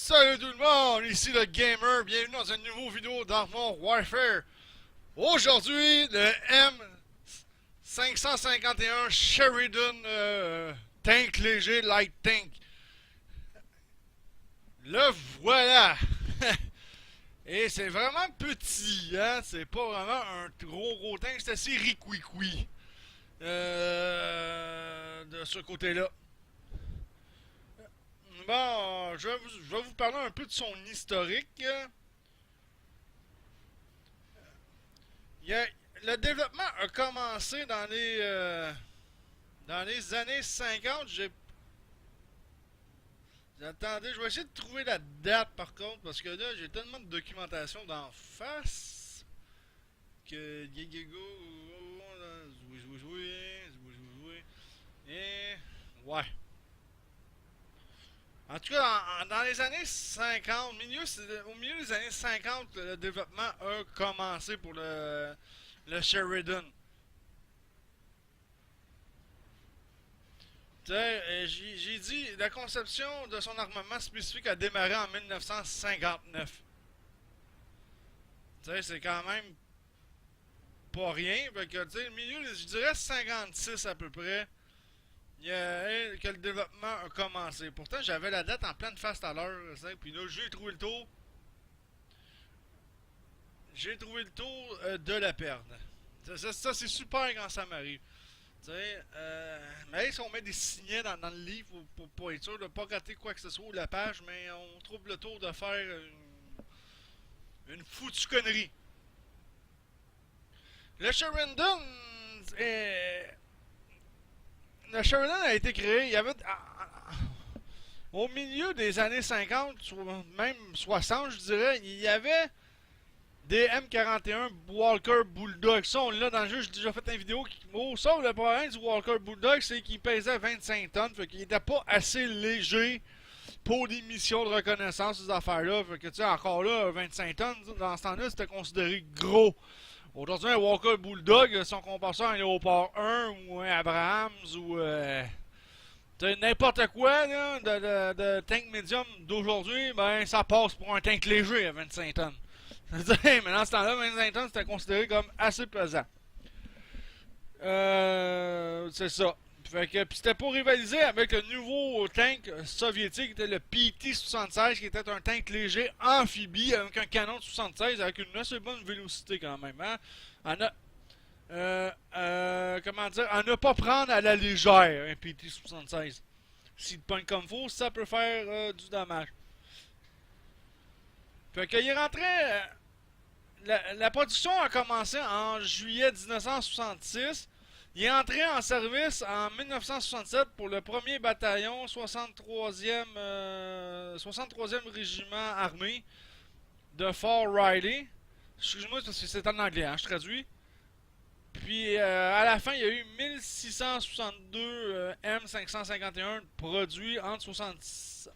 Salut tout le monde, ici le Gamer, bienvenue dans une nouvelle vidéo d'Armor Warfare. Aujourd'hui, le M551 Sheridan Tank léger Light Tank. Le voilà! Et c'est vraiment petit, hein? C'est pas vraiment un gros tank, c'est assez ricoui de ce côté-là. Bon, je vais vous parler un peu de son historique. Il y a- le développement a commencé dans les années 50. Attendez, je vais essayer de trouver la date par contre, parce que là, j'ai tellement de documentation d'en face que. Et. Ouais. En tout cas, dans les années 50, au milieu des années 50, le développement a commencé pour le Sheridan. J'ai dit, la conception de son armement spécifique a démarré en 1959. C'est quand même pas rien. Fait que, le milieu, je dirais 56 à peu près, que le développement a commencé. Pourtant, j'avais la date en pleine face à l'heure. Puis là, j'ai trouvé le tour de la perdre. Ça, c'est super quand ça m'arrive. Mais si on met des signets dans le livre pour être sûr de ne pas rater quoi que ce soit ou la page, mais on trouve le tour de faire une foutue connerie. Le Sheridan est- le Sheridan a été créé, il y avait au milieu des années 50, même 60 je dirais, il y avait des M41 Walker Bulldog. Ça, on l'a dans le jeu. J'ai déjà fait une vidéo qui. Oh, sauf le problème du Walker Bulldog, c'est qu'il pesait 25 tonnes. Fait qu'il était pas assez léger pour des missions de reconnaissance, ces affaires-là. Fait que, tu sais, encore là, 25 tonnes, dans ce temps-là, c'était considéré gros. Aujourd'hui, un Walker Bulldog, si on compare ça à un Léopard 1 ou un Abrams ou. N'importe quoi là, de tank médium d'aujourd'hui, ben ça passe pour un tank léger à 25 tonnes. Mais dans ce temps-là, 25 tonnes, c'était considéré comme assez pesant. C'est ça. Fait que, puis c'était pour rivaliser avec le nouveau tank soviétique, qui était le PT-76, qui était un tank léger amphibie avec un canon de 76 avec une assez bonne vélocité quand même. Hein? En a, comment dire, à ne pas prendre à la légère un PT-76. S'il te pogne comme faut, ça peut faire du dommage. Fait qu'il est rentré. La production a commencé en juillet 1966. Il est entré en service en 1967 pour le premier bataillon 63e régiment armé de Fort Riley. Excuse-moi parce que c'est en anglais, hein, je traduis. Puis à la fin, il y a eu 1662 M551 produits entre 66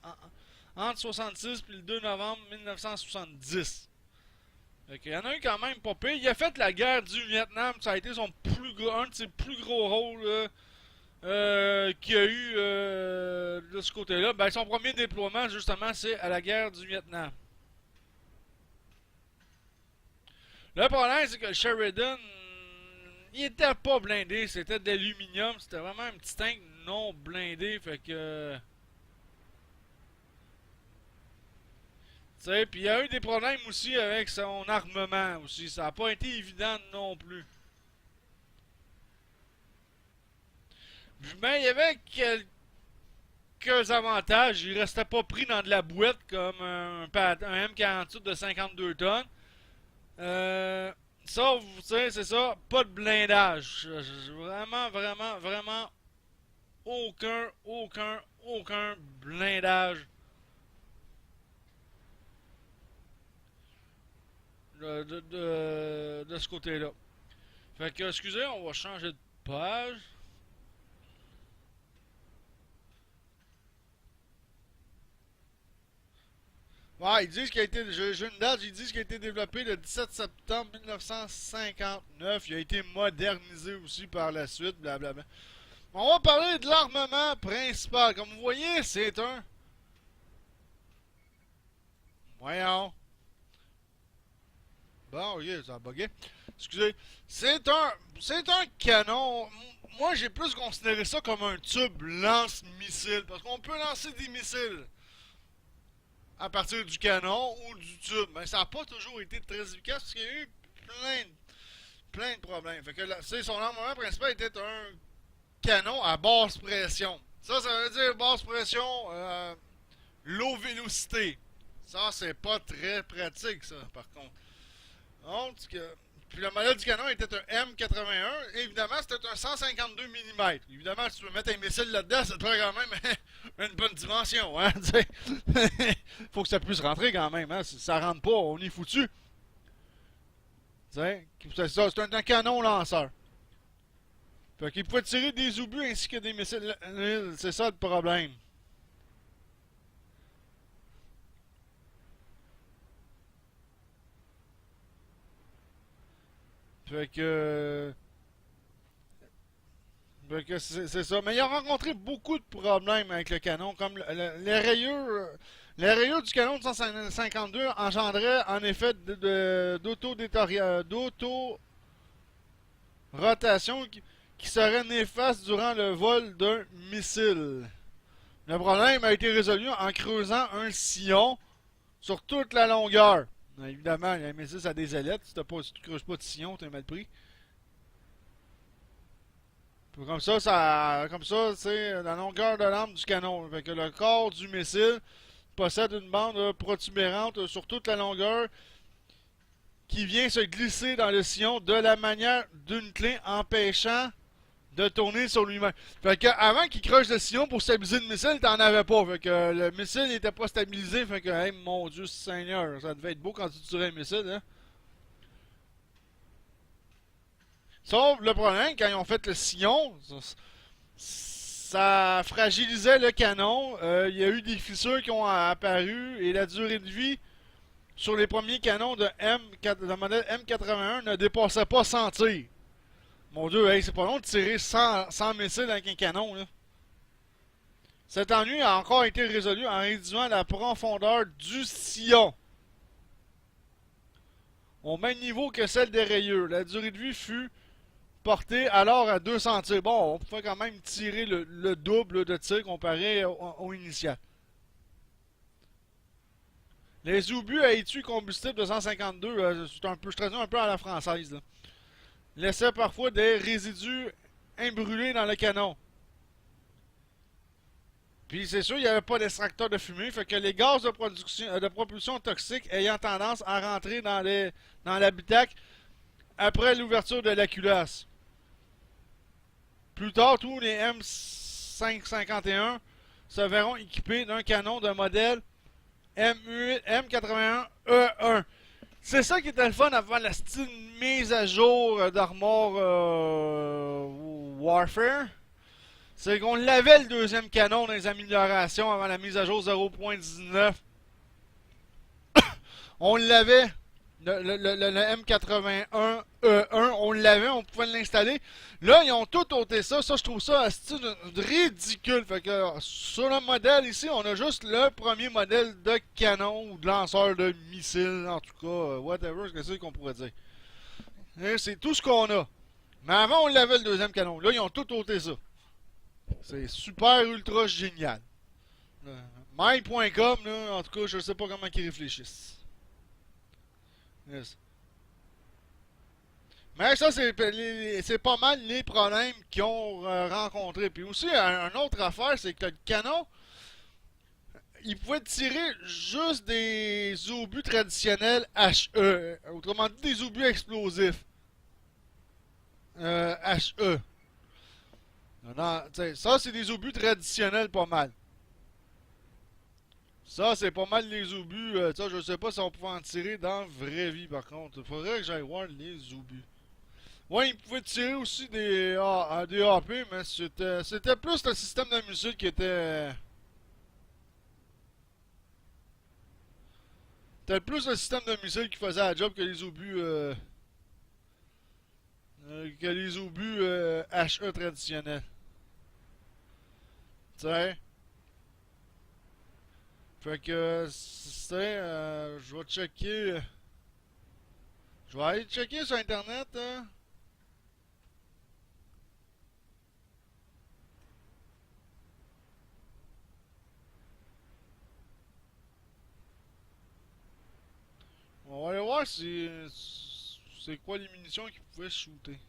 et le 2 novembre 1970. Il y en a eu quand même pas pire. Il a fait la guerre du Vietnam. Ça a été un de ses plus gros rôles qu'il a eu de ce côté-là. Ben, son premier déploiement, justement, c'est à la guerre du Vietnam. Le problème, c'est que le Sheridan, il était pas blindé. C'était d'aluminium. C'était vraiment un petit tank non blindé. Fait que. Puis il y a eu des problèmes aussi avec son armement aussi. Ça n'a pas été évident non plus. Mais il y avait quelques avantages. Il restait pas pris dans de la boîte comme un M48 de 52 tonnes. Ça, vous savez, c'est ça. Pas de blindage. Vraiment aucun blindage de ce côté-là. Fait que, excusez, on va changer de page. Ouais, ils disent qu'il a été. J'ai une date, ils disent qu'il a été développé le 17 septembre 1959. Il a été modernisé aussi par la suite, blablabla. On va parler de l'armement principal. Comme vous voyez, c'est un ok, ça a bugué. Excusez. C'est un canon. Moi, j'ai plus considéré ça comme un tube lance-missile. Parce qu'on peut lancer des missiles à partir du canon ou du tube. Mais ça n'a pas toujours été très efficace parce qu'il y a eu plein de problèmes. Fait que son armement principal était un canon à basse pression. Ça veut dire basse pression, low vélocité. Ça, c'est pas très pratique, ça, par contre. Donc, puis le modèle du canon était un M81. Et évidemment, c'était un 152 mm. Évidemment, si tu veux mettre un missile là-dedans, ça te prend quand même une bonne dimension. Hein, faut que ça puisse rentrer quand même. Hein, si ça rentre pas, on est foutu. C'est un canon lanceur. Fait qu'il pouvait tirer des obus ainsi que des missiles. C'est ça le problème. Fait que. Fait que c'est ça. Mais il a rencontré beaucoup de problèmes avec le canon, comme les rayures. Les rayures du canon de 152 engendraient en effet d'auto-rotation qui serait néfaste durant le vol d'un missile. Le problème a été résolu en creusant un sillon sur toute la longueur. Évidemment, il y a un missile à des ailettes. Si tu ne creuses pas de sillon, tu es mal pris. Comme ça, c'est la longueur de l'arme du canon. Fait que le corps du missile possède une bande protubérante sur toute la longueur qui vient se glisser dans le sillon de la manière d'une clé empêchant de tourner sur lui-même. Fait que avant qu'il creuse le sillon pour stabiliser le missile, t'en avais pas. Fait que le missile n'était pas stabilisé. Fait que, hey, mon Dieu Seigneur, ça devait être beau quand tu tirais un missile, hein. Sauf le problème, quand ils ont fait le sillon, ça fragilisait le canon. Il y a eu des fissures qui ont apparu et la durée de vie sur les premiers canons de modèle M81 ne dépassait pas 100 tirs. Mon Dieu, hey, c'est pas long de tirer 100 missiles avec un canon, là. Cet ennui a encore été résolu en réduisant la profondeur du sillon au même niveau que celle des rayures. La durée de vie fut portée alors à 200 tirs. Bon, on pouvait quand même tirer le double de tirs comparé au initial. Les obus à étui combustible de 152, je traduis un peu à la française, là, laissaient parfois des résidus imbrûlés dans le canon. Puis c'est sûr, il n'y avait pas d'extracteur de fumée, fait que les gaz de propulsion toxiques ayant tendance à rentrer dans l'habitacle après l'ouverture de la culasse. Plus tard, tous les M551 se verront équipés d'un canon de modèle M81E1. C'est ça qui était le fun avant la style mise à jour d'Armor Warfare. C'est qu'on l'avait le deuxième canon dans les améliorations avant la mise à jour 0.19. On l'avait, le M81E1, on l'avait, on pouvait l'installer. Là, ils ont tout ôté ça. Ça, je trouve ça un style ridicule. Fait que sur le modèle ici, on a juste le premier modèle de canon ou de lanceur de missiles, en tout cas, whatever, c'est ce qu'on pourrait dire. C'est tout ce qu'on a. Mais avant, on l'avait le deuxième canon. Là, ils ont tout ôté ça. C'est super ultra génial. My.com, là, en tout cas, je sais pas comment ils réfléchissent. Yes. Mais ça, c'est pas mal les problèmes qu'ils ont rencontrés. Puis aussi, une autre affaire, c'est que le canon, il pouvait tirer juste des obus traditionnels HE. Autrement dit, des obus explosifs. HE. Non, ça, c'est des obus traditionnels pas mal. Ça, c'est pas mal les obus. Ça, je sais pas si on pouvait en tirer dans la vraie vie, par contre. Il faudrait que j'aille voir les obus. Ouais, il pouvait tirer aussi des AP, mais c'était plus le système de missile qui était... C'était plus le système de missile qui faisait la job que les obus... HE traditionnels. Tu sais? Fait que, je vais checker. Je vais aller checker sur internet. Hein. On va aller voir si c'est quoi les munitions qui pouvaient shooter.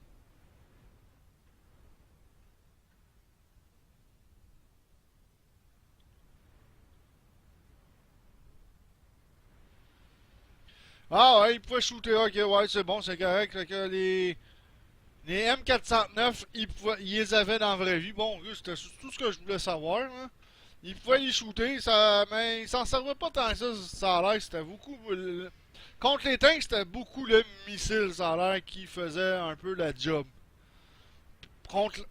Ah ouais, ils pouvaient shooter, ok, ouais, c'est bon, c'est correct. Fait que les M409, ils les avaient dans la vraie vie. Bon, c'était tout ce que je voulais savoir. Là. Ils pouvaient les shooter, mais ils s'en servaient pas tant que ça a l'air. C'était beaucoup. Contre les tanks, c'était beaucoup le missile, ça a l'air, qui faisait un peu la job. Contre,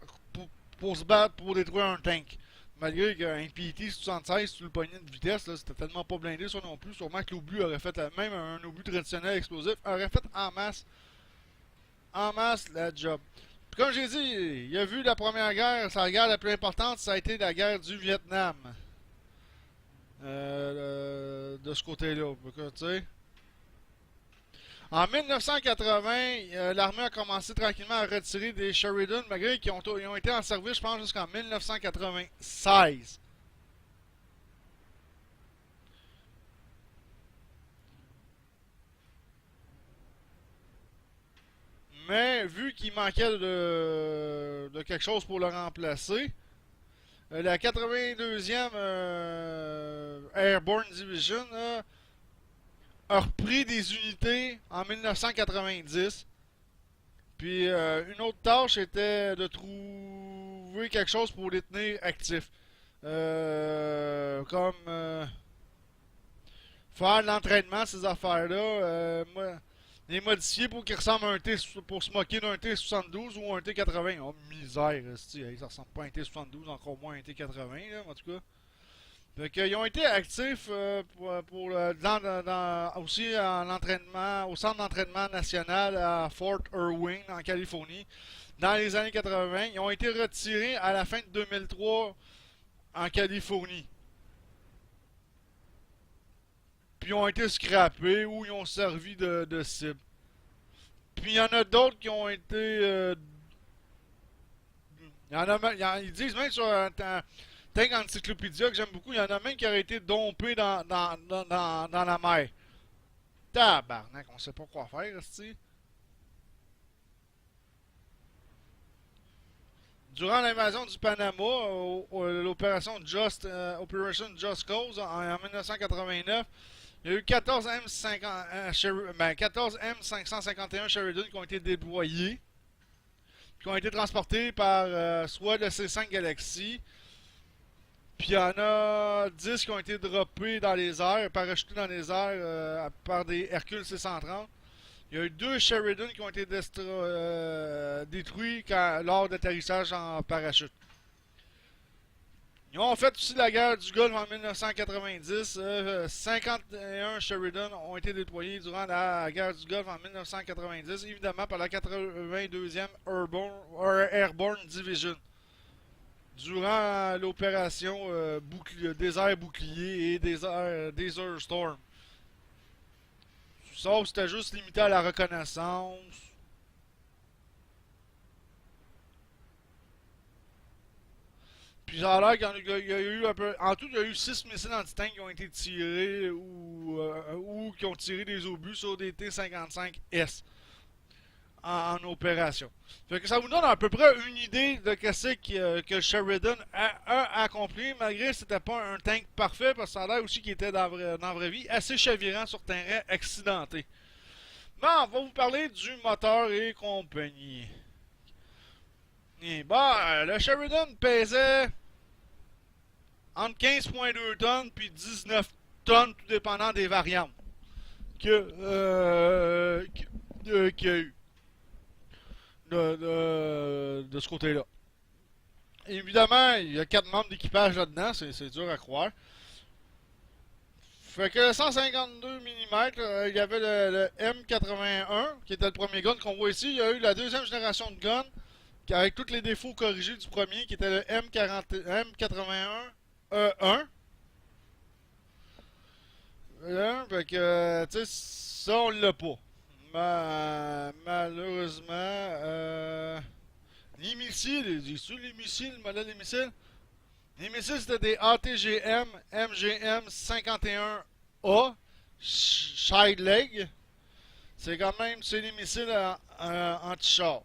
pour se battre, pour détruire un tank. Malgré qu'un PT-76 sur le poignet de vitesse, c'était tellement pas blindé ça non plus. Sûrement que l'obus aurait fait, même un obus traditionnel explosif, aurait fait en masse la job. Puis comme j'ai dit, il a vu la première guerre, sa guerre la plus importante, ça a été la guerre du Vietnam. De ce côté-là, tu sais. En 1980, l'armée a commencé tranquillement à retirer des Sheridan, malgré qu'ils ont été en service, je pense, jusqu'en 1996. Mais vu qu'il manquait de quelque chose pour le remplacer, la 82e Airborne Division a repris des unités en 1990. Puis une autre tâche était de trouver quelque chose pour les tenir actifs. Comme faire de l'entraînement, ces affaires-là. Les modifier pour qu'ils ressemblent à un T, pour se moquer d'un T72 ou un T80. Oh misère, ça ressemble pas à un T72, encore moins à un T80, là, en tout cas. Donc, ils ont été actifs aussi en entraînement, au centre d'entraînement national à Fort Irwin, en Californie, dans les années 80. Ils ont été retirés à la fin de 2003 en Californie. Puis ils ont été scrappés ou ils ont servi de cible. Puis il y en a d'autres qui ont été. Ils disent même sur un Tank Encyclopédia que j'aime beaucoup, il y en a même qui auraient été dompés dans la mer. Tabarnak, on sait pas quoi faire, c'ti. Durant l'invasion du Panama, l'opération Operation Just Cause en 1989, il y a eu 14 14 M551 Sheridan qui ont été déployés, qui ont été transportés par soit le C5 Galaxy, puis il y en a 10 qui ont été droppés dans les airs, parachutés dans les airs par des Hercule C-130. Il y a eu 2 Sheridan qui ont été détruits lors d'atterrissage en parachute. Ils ont fait aussi la guerre du Golfe en 1990. 51 Sheridan ont été déployés durant la guerre du Golfe en 1990, évidemment par la 82e Airborne Division. Durant l'opération Désert Bouclier et Desert Storm. Sauf que c'était juste limité à la reconnaissance. Puis ça a l'air qu'il y a eu un peu. En tout, il y a eu 6 missiles anti-tank qui ont été tirés ou qui ont tiré des obus sur des T-55S en opération. Fait que ça vous donne à peu près une idée de ce que Sheridan a accompli, malgré que c'était pas un tank parfait, parce que ça a l'air aussi qu'il était dans la vraie vie assez chavirant sur terrain accidenté. Mais on va vous parler du moteur et compagnie. Et bah, le Sheridan pesait entre 15,2 tonnes puis 19 tonnes, tout dépendant des variantes qu'il y a eu de ce côté-là. Évidemment, il y a 4 membres d'équipage là-dedans, c'est dur à croire. Fait que 152 mm, il y avait le M81, qui était le premier gun qu'on voit ici. Il y a eu la deuxième génération de gun, avec tous les défauts corrigés du premier, qui était le M81E1. Fait que, tu sais, ça, on l'a pas. Malheureusement, les missiles, dis-tu les missiles, le modèle des missiles? Les missiles, c'était des ATGM MGM 51A Side Leg. C'est quand même, c'est des missiles anti-char.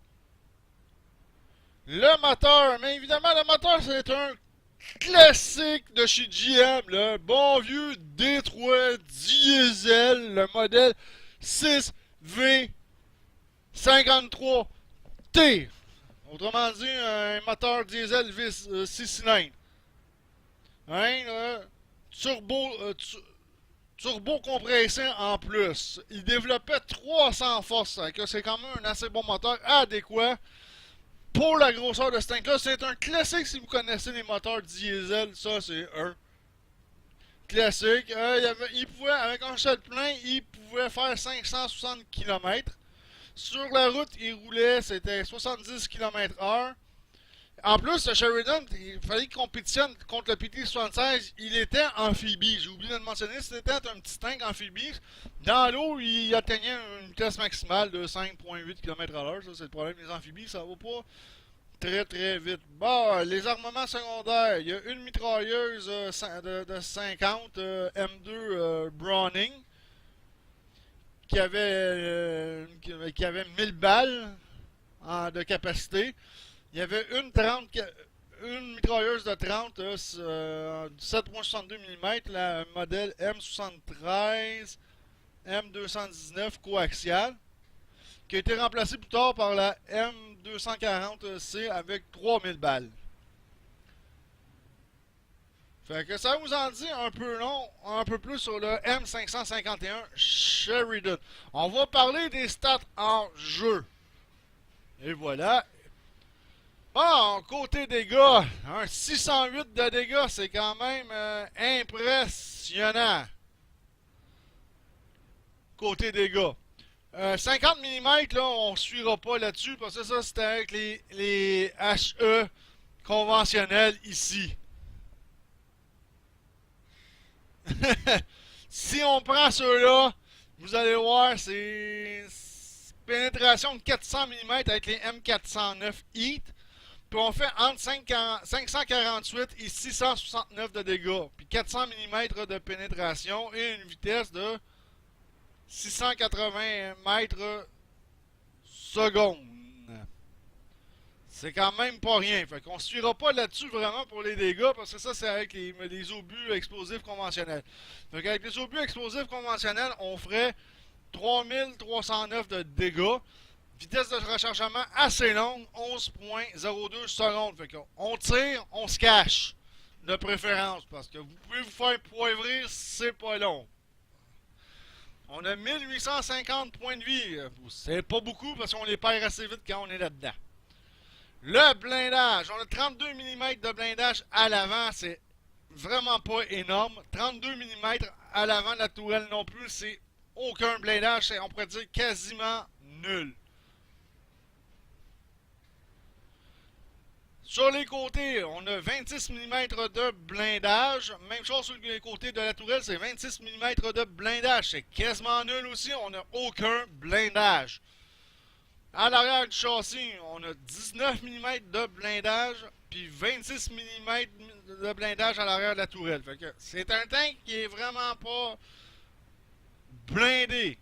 Le moteur, mais évidemment, le moteur, c'est un classique de chez GM, le bon vieux D3 diesel, le modèle 6V53T. Autrement dit, un moteur diesel 6 cylindres. Hein, turbo, turbo compressé en plus. Il développait 300 forces. C'est quand même un assez bon moteur adéquat pour la grosseur de ce tank-là. C'est un classique si vous connaissez les moteurs diesel. Ça, c'est un classique. Il pouvait, avec un seul plein, il pouvait faire 560 km. Sur la route, il roulait, c'était 70 km/h. En plus, le Sheridan, il fallait qu'il compétitionne contre le PT-76. Il était amphibie. J'ai oublié de le mentionner. C'était un petit tank amphibie. Dans l'eau, il atteignait une vitesse maximale de 5,8 km/h. Ça, c'est le problème des amphibies. Ça va pas très très vite. Bon, les armements secondaires. Il y a une mitrailleuse de 50 M2 Browning qui avait 1000 balles de capacité. Il y avait une mitrailleuse de 30 7,62 mm, la modèle M73 M219 coaxiale, qui a été remplacée plus tard par la M240C avec 3000 balles. Fait que ça vous en dit un peu long, un peu plus sur le M551 Sheridan. On va parler des stats en jeu. Et voilà. Bon, côté dégâts, un 608 de dégâts, c'est quand même impressionnant. Côté dégâts. 50 mm, là, on ne suivra pas là-dessus, parce que ça, c'était avec les HE conventionnels ici. Si on prend ceux-là, vous allez voir, c'est pénétration de 400 mm avec les M409 Heat. Puis on fait entre 548 et 669 de dégâts. Puis 400 mm de pénétration et une vitesse de 680 mètres secondes. C'est quand même pas rien. Fait qu'on ne suivra pas là-dessus vraiment pour les dégâts, parce que ça, c'est avec les obus explosifs conventionnels. Fait qu'avec les obus explosifs conventionnels, on ferait 3309 de dégâts. Vitesse de rechargement assez longue, 11,02 secondes. Fait qu'on tire, on se cache. De préférence, parce que vous pouvez vous faire poivrer, c'est pas long. On a 1850 points de vie. C'est pas beaucoup parce qu'on les perd assez vite quand on est là-dedans. Le blindage. On a 32 mm de blindage à l'avant. C'est vraiment pas énorme. 32 mm à l'avant de la tourelle non plus. C'est aucun blindage. On pourrait dire quasiment nul. Sur les côtés, on a 26 mm de blindage. Même chose sur les côtés de la tourelle, c'est 26 mm de blindage. C'est quasiment nul aussi, on n'a aucun blindage. À l'arrière du châssis, on a 19 mm de blindage, puis 26 mm de blindage à l'arrière de la tourelle. Fait que c'est un tank qui est vraiment pas blindé.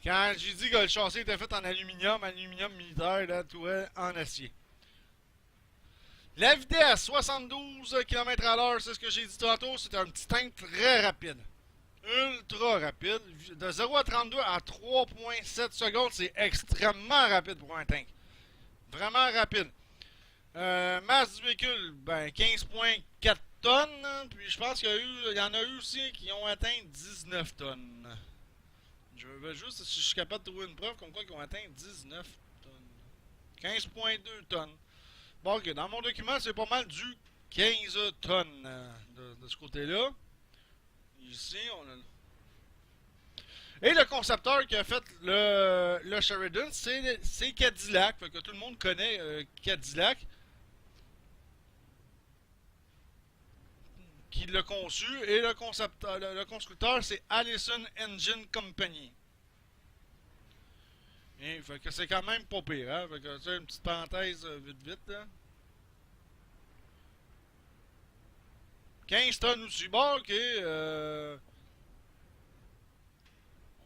Quand j'ai dit que le châssis était fait en aluminium militaire, la tourelle en acier. La vitesse, 72 km/h, c'est ce que j'ai dit tantôt, c'est un petit tank très rapide. Ultra rapide. De 0 à 32 à 3,7 secondes, c'est extrêmement rapide pour un tank. Vraiment rapide. Masse du véhicule, ben 15,4 tonnes. Puis je pense qu'il y en a eu aussi qui ont atteint 19 tonnes. Je veux juste si je suis capable de trouver une preuve comme quoi ils ont atteint 19 tonnes. 15,2 tonnes. Bon, ok, dans mon document, c'est pas mal du 15 tonnes de ce côté-là. Ici, on a... Et le concepteur qui a fait le Sheridan, c'est Cadillac. Fait que tout le monde connaît Cadillac. Qui l'a conçu. Et le constructeur, c'est Allison Engine Company. Et, fait que c'est quand même pas pire, hein? Fait que, tu sais, une petite parenthèse vite vite, là. 15 tonnes aussi. Bon, ok.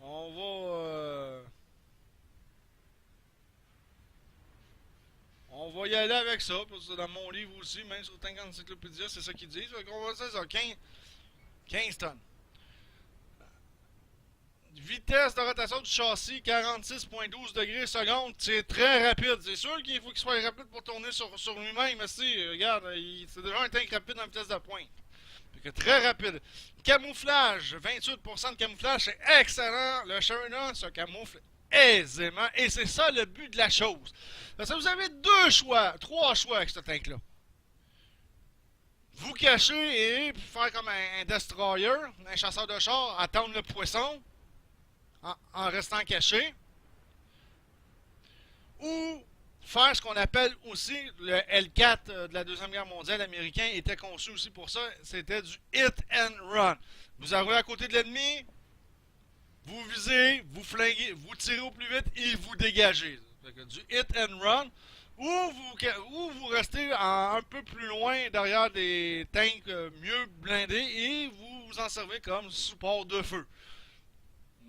On va. On va y aller avec ça, parce que dans mon livre aussi, même sur Tank Encyclopédia, c'est ça qu'ils disent. Fait qu'on va dire ça, 15 tonnes. Vitesse de rotation du châssis, 46,12 degrés seconde. C'est très rapide. C'est sûr qu'il faut qu'il soit rapide pour tourner sur lui-même. Mais si, regarde, c'est déjà un tank rapide en vitesse de pointe. Fait que très rapide. Camouflage, 28% de camouflage, c'est excellent. Le Sheridan se camoufle aisément. Et c'est ça le but de la chose. Parce que vous avez deux choix, trois choix avec ce tank-là. Vous cacher et faire comme un destroyer, un chasseur de char, attendre le poisson en restant caché. Ou faire ce qu'on appelle aussi le L4 de la Deuxième Guerre mondiale américain était conçu aussi pour ça. C'était du hit and run. Vous arrivez à côté de l'ennemi, vous visez, vous flinguez, vous tirez au plus vite et vous dégagez. Du hit and run. Ou vous restez un peu plus loin derrière des tanks mieux blindés et vous vous en servez comme support de feu.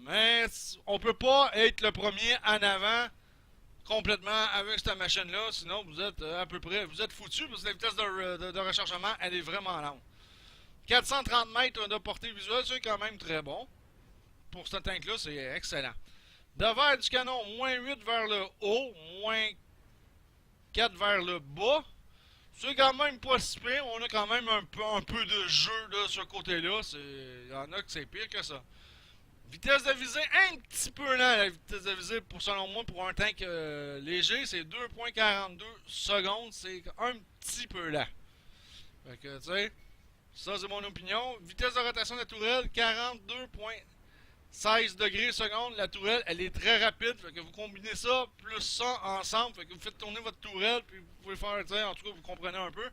Mais on peut pas être le premier en avant complètement avec cette machine-là, sinon vous êtes à peu près, vous êtes foutu parce que la vitesse de rechargement, elle est vraiment lente. 430 mètres de portée visuelle, c'est quand même très bon. Pour ce tank-là, c'est excellent. Devers du canon, moins 8 vers le haut, moins 4 vers le bas. C'est quand même pas si pire. On a quand même un peu de jeu là, sur ce côté-là. Il y en a que c'est pire que ça. Vitesse de visée un petit peu lent, la vitesse de visée pour selon moi pour un tank léger, c'est 2.42 secondes, c'est un petit peu lent. Fait que tu sais, ça c'est mon opinion. Vitesse de rotation de la tourelle 42.16 degrés seconde. La tourelle elle est très rapide, fait que vous combinez ça plus ça ensemble, fait que vous faites tourner votre tourelle puis vous pouvez faire, tu sais, en tout cas vous comprenez un peu.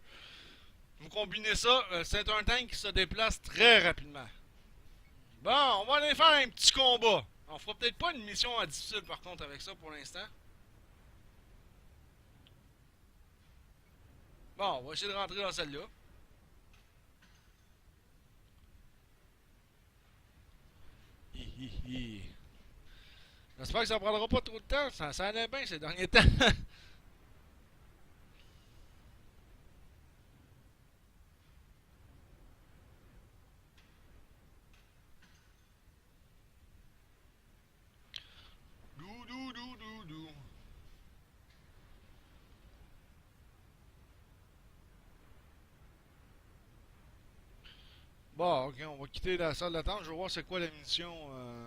Vous combinez ça, c'est un tank qui se déplace très rapidement. Bon, on va aller faire un petit combat. On fera peut-être pas une mission à difficile par contre avec ça pour l'instant. Bon, on va essayer de rentrer dans celle-là. J'espère que ça prendra pas trop de temps. Ça allait bien ces derniers temps. Dou dou dou dou dou. Bon, ok, on va quitter la salle d'attente. Je vais voir c'est quoi la mission.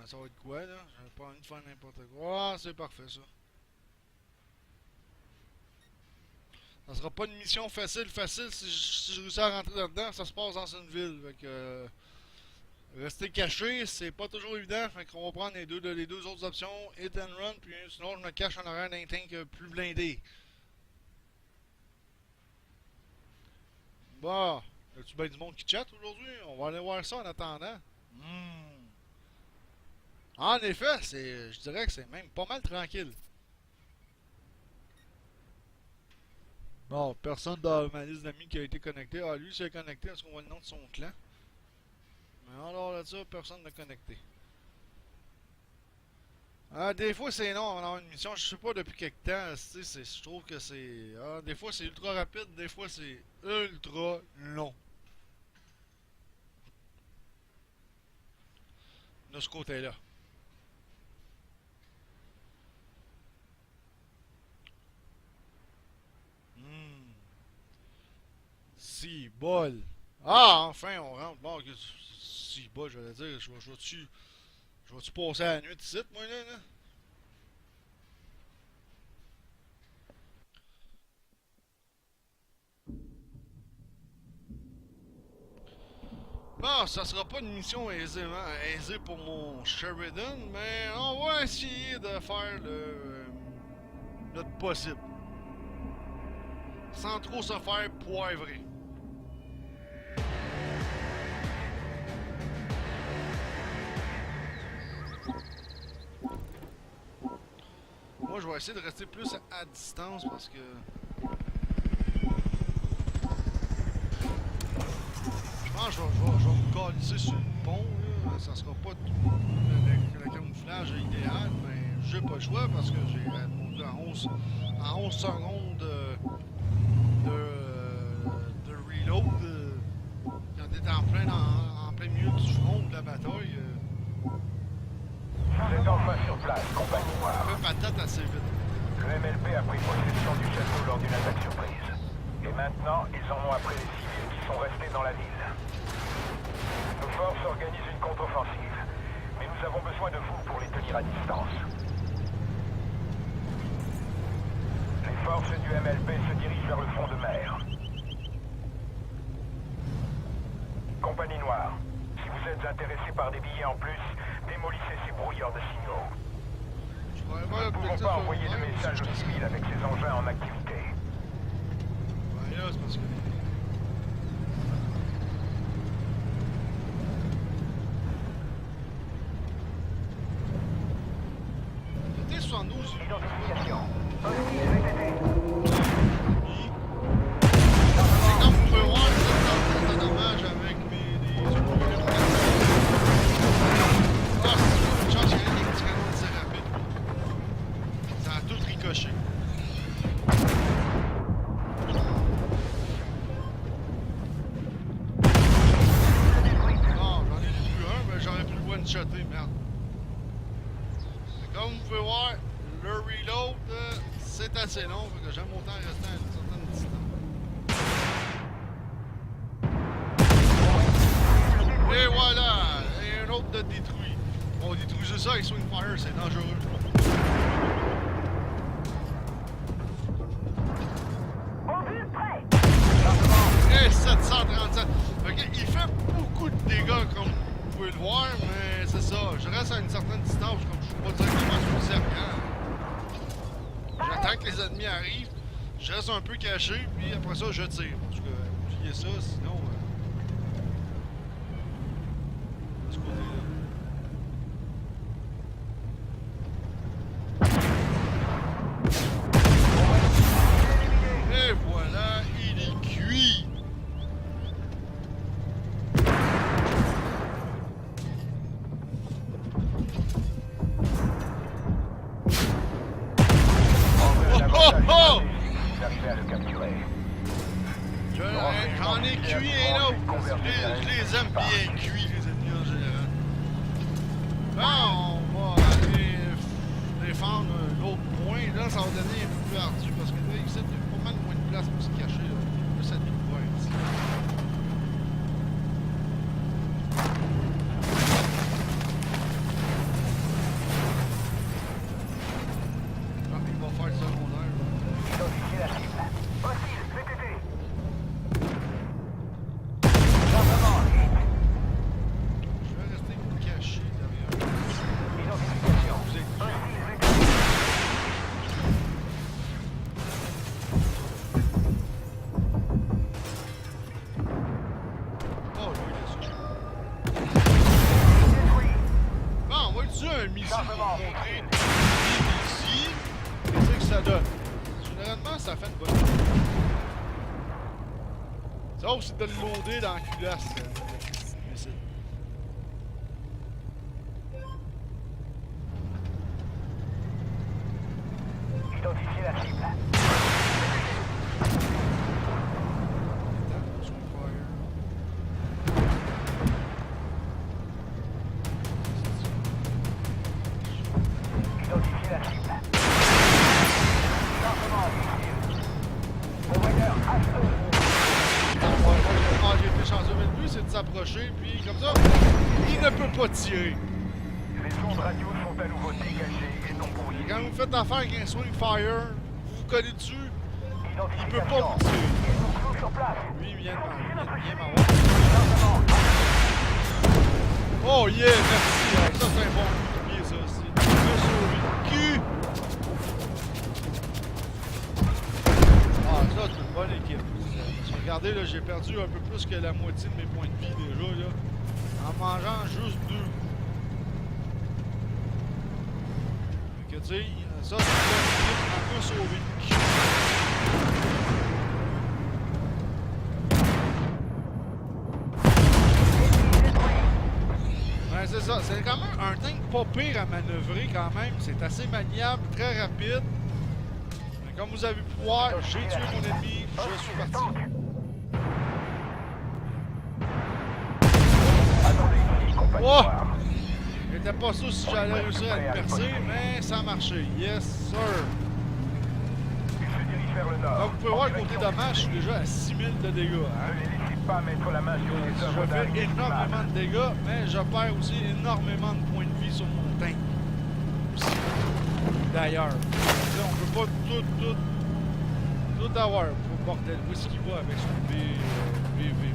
Ça va être quoi là? J'ai pas envie de faire n'importe quoi. Ah, c'est parfait ça. Ça sera pas une mission facile si je réussis à rentrer là-dedans. Ça se passe dans une ville. Fait que, rester caché, c'est pas toujours évident. Fait qu'on va prendre les deux autres options, hit and run, puis sinon je me cache en arrière d'un tank plus blindé. Bon, as-tu bien du monde qui chatte aujourd'hui? On va aller voir ça en attendant. Hmm. En effet, je dirais que c'est même pas mal tranquille. Bon, personne dans ma liste d'amis qui a été connecté. Ah, lui, s'est connecté, est-ce qu'on voit le nom de son clan? Mais en dehors de ça, personne n'a connecté. Ah, des fois c'est long avant une mission, je sais pas depuis quel temps, je trouve que c'est. Ah, des fois c'est ultra rapide, des fois c'est ultra long. De ce côté-là. Hmm. Si bol. Ah, enfin on rentre. Bon, si bol, j'allais dire, je vais-tu passer la nuit ici, moi là? Bon, ça sera pas une mission aisée pour mon Sheridan, mais on va essayer de faire notre possible. Sans trop se faire poivrer. Moi, je vais essayer de rester plus à distance parce que... Je pense que je vais me calisser sur le pont, là. Ça sera pas le camouflage idéal, mais j'ai pas le choix parce que j'ai monté en 11 secondes de reload. Quand t'es en plein milieu du front de la bataille, Vous êtes enfin sur place, compagnie on noire. fait patate assez vite. Le MLP a pris possession du château lors d'une attaque surprise. Et maintenant, ils en ont après les civils qui sont restés dans la ville. Nos forces organisent une contre-offensive, mais nous avons besoin de vous pour les tenir à distance. Les forces du MLP se dirigent vers le front de mer. Compagnie noire, si vous êtes intéressé par des billets en plus, démolissez ces brouilleurs de signaux. Nous ne pouvons pas envoyer de messages aux civils avec ces engins en activité. Ouais, là, c'est parce que... Le T-72, Identification. VTT. c'est comme vous pouvez voir, c'est un dommage avec des ah, c'est une chance qu'il y a des petits canons de tir rapide. Ça a tout ricoché. Non, j'en ai plus un, mais j'aurais pu le one-shotter, merde. Comme vous pouvez voir, le reload, c'est assez long, fait que j'aime autant rester à une certaine distance. Et voilà! Et un autre de détruit. On détruisait ça avec Swingfire, c'est dangereux. Et 737. Fait que il fait beaucoup de dégâts, comme vous pouvez le voir, mais c'est ça. Je reste à une certaine distance, comme je suis pas directement sur le cercle. J'attends que les ennemis arrivent, je reste un peu caché, puis après ça, je tire. Parce que, oubliez ça, sinon... de ce côté-là. Et voilà, il est cuit! Oh! J'arrivais à le capturer. J'en ai cuit un autre. Je les aime bien cuits, les ennemis en général. Bon, on va aller défendre l'autre point. Là, ça va donner un peu plus ardu parce que là, ici, il y a pas mal moins de place pour se cacher. Là. Plus à point ici. Ah, il va faire le secondaire. Identifiez la cible. Hostile, VTT. Je vais rester caché derrière. Identification. Vous êtes Hostile, VTT. oh, lui, il est sûr. Détruit. Bon, on va utiliser un missile pour Chargement. montrer ici. Qu'est-ce que ça donne? Généralement, ça fait une bonne chose. Sauf c'est de le loader dans la culasse, le missile. Identifiez la cible. Identifiez la cible. Chargement. Provider H2. Ah, j'ai été chanceux, mais le but c'est de s'approcher, puis comme ça, il ne peut pas tirer. Les ondes radio sont à nouveau dégagées et non Et brouillées. quand vous faites affaire avec un swing fire, vous vous collez dessus, il peut pas Identification. vous tirer. Ils sont clous sur place. Lui, il vient de Identifiez notre m'avoir. Chargement. Oh yeah, merci. Ça c'est un bon bouclier, ça aussi. Le sauvé le cul. Ah, ça c'est une bonne équipe. Regardez, là, j'ai perdu un peu plus que la moitié de mes points de vie déjà, là. En mangeant juste 2. Fait que, tu sais, Ça, c'est un peu sauvé. Ouais, c'est ça. C'est quand même un tank pas pire à manœuvrer quand même. C'est assez maniable, très rapide. Mais comme vous avez pu voir, j'ai tué mon ennemi. Je suis parti. Oh! J'étais pas sûr si j'allais réussir à le percer, mais ça a marché. Yes, sir. Il se dirige vers le nord. Comme vous pouvez voir, côté dommage, je suis déjà à 6000 de dégâts. Hein? Ne les laissez pas mettre la main sur les œuvres Je fais d'art énormément de dégâts, mais je perds aussi énormément de points de vie sur mon tank. Aussi. D'ailleurs. On peut pas tout avoir. Faut bordel. Où est-ce qu'il va avec son PVP?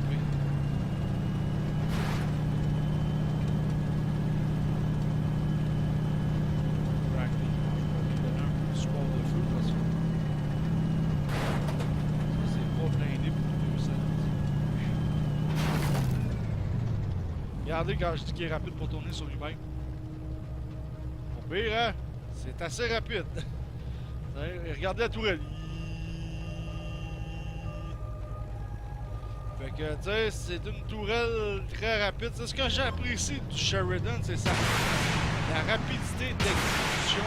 Regardez quand je dis qu'il est rapide pour tourner sur lui-même. Au pire, hein? C'est assez rapide. Regardez la tourelle. Fait que, tu sais, c'est une tourelle très rapide. C'est ce que j'apprécie du Sheridan, c'est ça. La rapidité d'exécution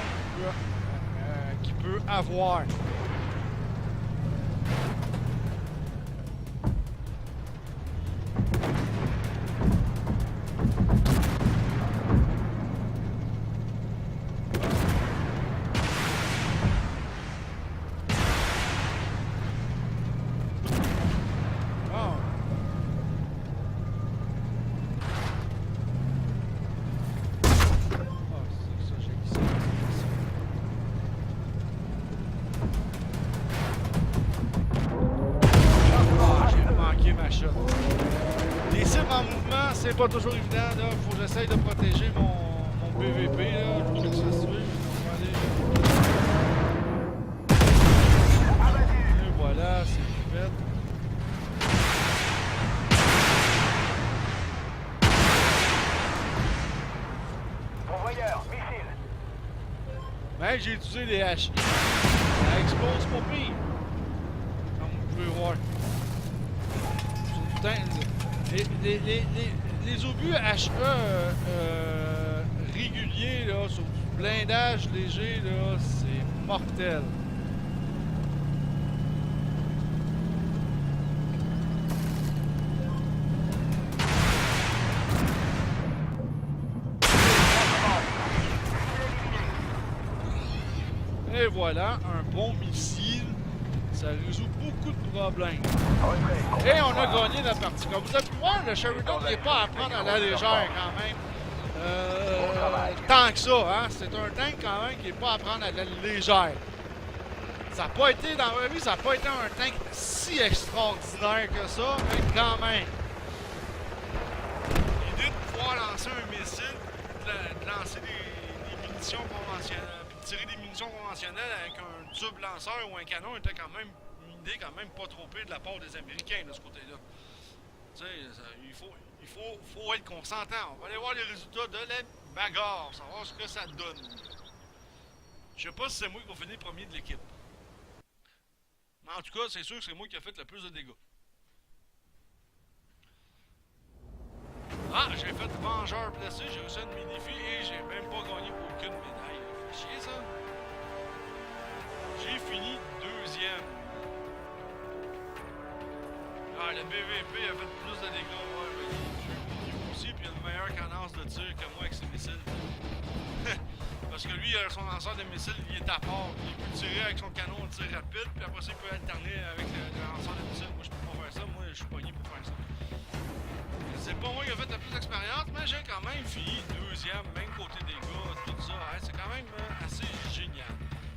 qu'il peut avoir. Les cibles en mouvement, c'est pas toujours évident. Là. Faut que j'essaye de protéger mon PVP. Là. Je sais que ça se suit. Et voilà, c'est fait. Convoyeur, missile. Ben, j'ai utilisé les HI. Ça explose pas pire. Comme vous pouvez voir. Les obus HE réguliers là, sur du blindage léger, là, c'est mortel. Et voilà, un bon missile. Ça résout beaucoup de problèmes. Et on a gagné la partie. Comme vous avez pu voir, le Sheridan n'est pas à prendre à la légère quand même. Tant que ça, hein. C'est un tank quand même qui n'est pas à prendre à la légère. Ça n'a pas été, dans ma vie, ça n'a pas été un tank si extraordinaire que ça, mais quand même. L'idée de pouvoir lancer un missile, de lancer des munitions conventionnelles, tirer des munitions conventionnelles avec un tube lanceur ou un canon était quand même une idée quand même pas trop pire de la part des Américains de ce côté-là. Tu sais, il faut être consentant. On va aller voir les résultats de la bagarre, savoir ce que ça donne. Je sais pas si c'est moi qui va finir premier de l'équipe. Mais en tout cas, c'est sûr que c'est moi qui a fait le plus de dégâts. Ah, j'ai fait vengeur blessé, j'ai réussi un demi-défi et j'ai même pas gagné aucune médaille. Fait chier ça. J'ai fini deuxième. Ah, le BVP a fait plus de dégâts, ouais, mais il est aussi, puis il a une meilleure cadence de tir que moi avec ses missiles. Parce que lui, son lanceur de missiles, il est à part. Il peut tirer avec son canon de tir rapide, puis après ça, il peut alterner avec le lanceur de missiles. Moi, je peux pas faire ça. Moi, je suis pogné pour faire ça. C'est pas moi qui a fait la plus d'expérience, mais j'ai quand même fini deuxième, même côté des gars, tout ça. Hein, c'est quand même assez génial.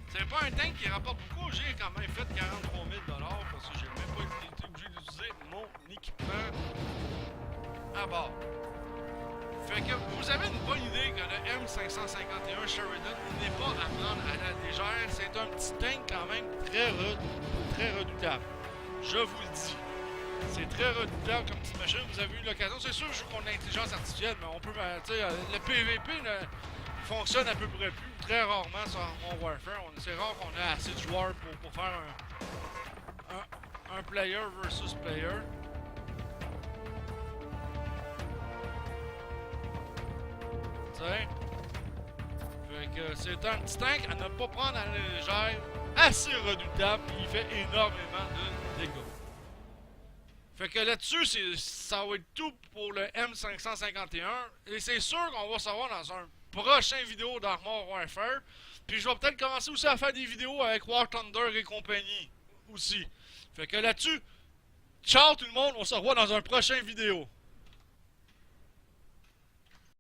C'est pas un tank qui rapporte beaucoup. J'ai quand même fait 43 000 $ parce que j'ai même pas été obligé d'utiliser mon équipement à bord. Fait que vous avez une bonne idée que le M551 Sheridan n'est pas à prendre à la légère. C'est un petit tank quand même très redoutable. Je vous le dis. C'est très redoutable comme petite machine. Vous avez eu l'occasion. C'est sûr que je joue contre l'intelligence artificielle, mais on peut. Tu sais, le PVP, fonctionne à peu près plus, très rarement sur Modern Warfare. C'est rare qu'on ait assez de joueurs pour faire un player versus player. T'sais? Fait que c'est un petit tank à ne pas prendre à la légère, assez redoutable, et il fait énormément de dégâts. Fait que là-dessus, ça va être tout pour le M551. Et c'est sûr qu'on va savoir dans un prochain vidéo d'Armored Warfare. Puis je vais peut-être commencer aussi à faire des vidéos avec War Thunder et compagnie aussi. Fait que là-dessus, ciao tout le monde, on se revoit dans un prochain vidéo.